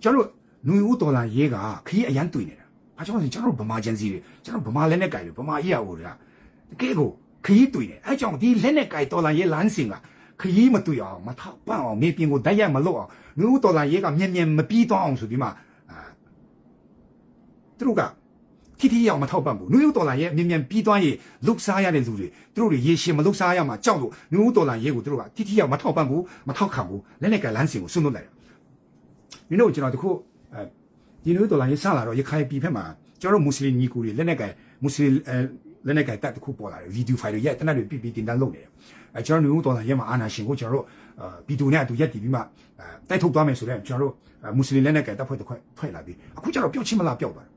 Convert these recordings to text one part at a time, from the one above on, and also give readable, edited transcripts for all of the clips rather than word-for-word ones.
ကျွန်တော်နွေဦးတော်လာရေးကခရီးအရန်တွေ့နေတာ။ကျွန်တော်ဗမာဂျန်စီတွေကျွန်တော်ဗမာလက်နဲ့ကြိုက်တယ်ဗမာအေးရဟိုတွေကတကယ်ကိုခရီးတွေ့တယ်အဲကြောင့်ဒီလက်နဲ့ကြိုက်တော်လာရေးလမ်းစဉ်ကခရီးမတွေ့အောင်မထောက်ပံ့အောင်မြေပြင်ကိုတိုက်ရိုက်မလုပ်အောင်နွေဦးတော်လာရေးကမြန်မပြီးသွားအောင်ဆိုပြီးမှသူတို့ကထိထိရောက်မထောက်ပံ့ဘူးနွေဦးတော်လာရေးမြန်ပြီးသွားရေးလုစားရတဲ့လူတွေသူတို့တွေရေရှည်မလုစားရမှာကြောက်လို့နွေဦးတော်လာရေးကိုသူတို့ကထိထိရောက်မထောက်ပံ့ဘူးမထောက်ခံဘူးလက်နဲ့ကြိုက်လမ်းစဉ်ကိုစွန့်လွတ်လိုက်တယ်မင်းတို့ကျွန်တော်တခုဒီနွေဦးတော်လာရေးစလာတော့ရခိုင်ပြည်ဖက်မှာကျွန်တော်မွတ်စလင်ညီကိုတွေလက်နဲ့ကြိုက်မွတ်စလင်လက်နဲ့ကြိုက်တက်တခုပေါ်လာတယ်ဗီဒီယိုဖိုင်တွေရိုက်တနက်တွေပြတင်တန်းလုပ်နေတယ်ကျွန်တော်နွေဦးတော်လာရေးမှာအာနာရှင်ကိုကျွန်တော်တို့ဗီဒီယိုနဲ့အတူရက်တည်ပြီးမှတိုက်ထုတ်သွားမယ်ဆိုတော့ကျွန်တော်တို့မွတ်စလင်လက်နဲ့ကြိုက်တက်ဖွဲ့တစ်ခွက်ထွက်လာပြီးအခုကျွန်တော်ပျောက်ချင်းမလားပျောက်သွားတယ်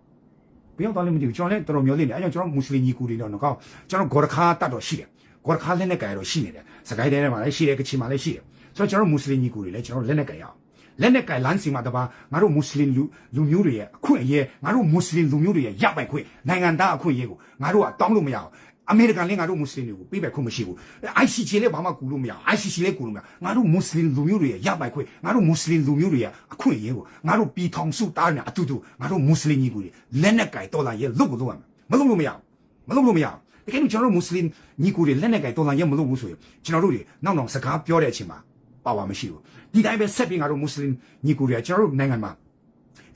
ဘယ်ရောက်သွားလဲမသိဘူးကျွန်တော်လည်းတော်တော်မျိုးလေးနေအဲကြောင့်ကျွန်တော်မွတ်စလင်ညီကိုတွေတော့ကောကျွန်တော်ဂေါ်ရခါတတ်တော့ရှိတယ်ဂေါ်ရခါလက်နဲ့ကြိုက်တော့ရှိနေတယ်စကိုင်းတိုင်းထဲမှာလည်းရှိတယ်ကချင်မှာလည်းရှိတယ်ဆိုတော့ကျွန်တော်မွတ်စလင်ညီကိုတွေလည်းကျွန်တော်လက်နဲ့ကြိုက်ရအောင်လက်နဲ့ကြိုင်လမ်းစီမှာတပါငါတို့မွတ်စလင်လူမျိုးတွေရဲ့အခွင့်အရေးငါတို့မွတ်စလင်လူမျိုးတွေရဲ့ရပိုင်ခွင့်နိုင်ငံသားအခွင့်အရေးကိုငါတို့ကတောင်းလို့မရအောင်အမေရိကန်လည်းငါတို့မွတ်စလင်တွေကိုပေးပိုက်ခွင့်မရှိဘူး ICC လည်းဘာမှကူလို့မရအောင် ICC လည်းကူလို့မရငါတို့မွတ်စလင်လူမျိုးတွေရဲ့ရပိုင်ခွင့်ငါတို့မွတ်စလင်လူမျိုးတွေရဲ့အခွင့်အရေးကိုငါတို့ပြည်ထောင်စုတားနေအတူတူငါတို့မွတ်စလင်ညီကိုတွေလက်နဲ့ကြိုင်တော်လာရဲ့လုတ်လို့ရမယ်မလုတ်လို့မရအောင်မလုတ်လို့မရအောင်တကယ်လို့ကျွန်တော်တို့မွတ်စလင်ညီကိုတွေလက်နဲ့ကြိုင်တော်လာရဲ့မလုတ်ဘူးဆိုရင်ကျွန်တော်တို့တွေနောက်စကားပြောတဲ့အချိန်မှာပါဝါမရှိဘူးဒီတိုင်းပဲဆက်ပြီးငါတို့မွတ်စလင်ညီကိုတွေကကျွန်တော်တို့နိုင်ငံမှာ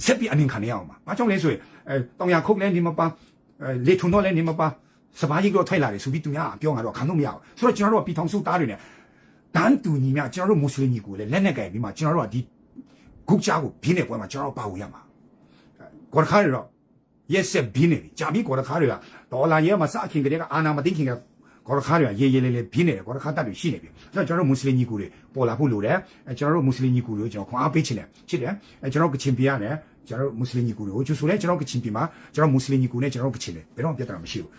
ဆက်ပြီးအမြင်ခံရအောင်ပါဘာကြောင့်လဲဆိုရင်တောင်ရခုတ်လဲနေမပါလေထုံတော့လဲနေမပါစပါးကြီးတော့ထိုက်လာတယ်ဆိုပြီးသူများပြောငါတော့ခံလို့မရအောင်ဆိုတော့ကျွန်တော်တို့ပြည်ထောင်စုသားတွေနဲ့တန်းတူညီများကျွန်တော်တို့မွတ်စလင်ညီကိုလည်းလက်နဲ့ကြိုင်ပြီးမှကျွန်တော်တို့ကဒီဂုတ်ချားကိုပြင်းနေပွဲမှာကျွန်တော်တို့ပါဝင်ရမှာကော်ခါရတော့ရက်ဆက်ပြင်းနေပြီဂျာမီကော်ခါတွေကဒေါ်လာရဲမှာစအခင်ကလေးကအာနာမသိခင်ကကော်ခါတွေကရေးရေးလေးလေးပြင်းနေတယ်ကော်ခါတက်တွေရှိနေပြီဆိုတော့ကျွန်တော်တို့မွတ်စလင်ညီကိုတွေပေါ်လာဖို့လိုတယ်ကျွန်တော်တို့မွတ်စလင်ညီကိုတွေကိုကျွန်တော်ခွန်အားပေးချင်တယ်ချစ်တယ်ကျွန်တော်ကချင်ပြရတယ်ကျွန်တော်တို့မွတ်စလင်ညီကိုတွေကိုကျဆိုလဲကျွန်တော်ကချင်ပြမှာကျွန်တော်မွတ်စလင်ညီကိုနဲ့ကျွန်တော်ကချင်တယ်ဘယ်တော့ပြဿနာမရှိဘူး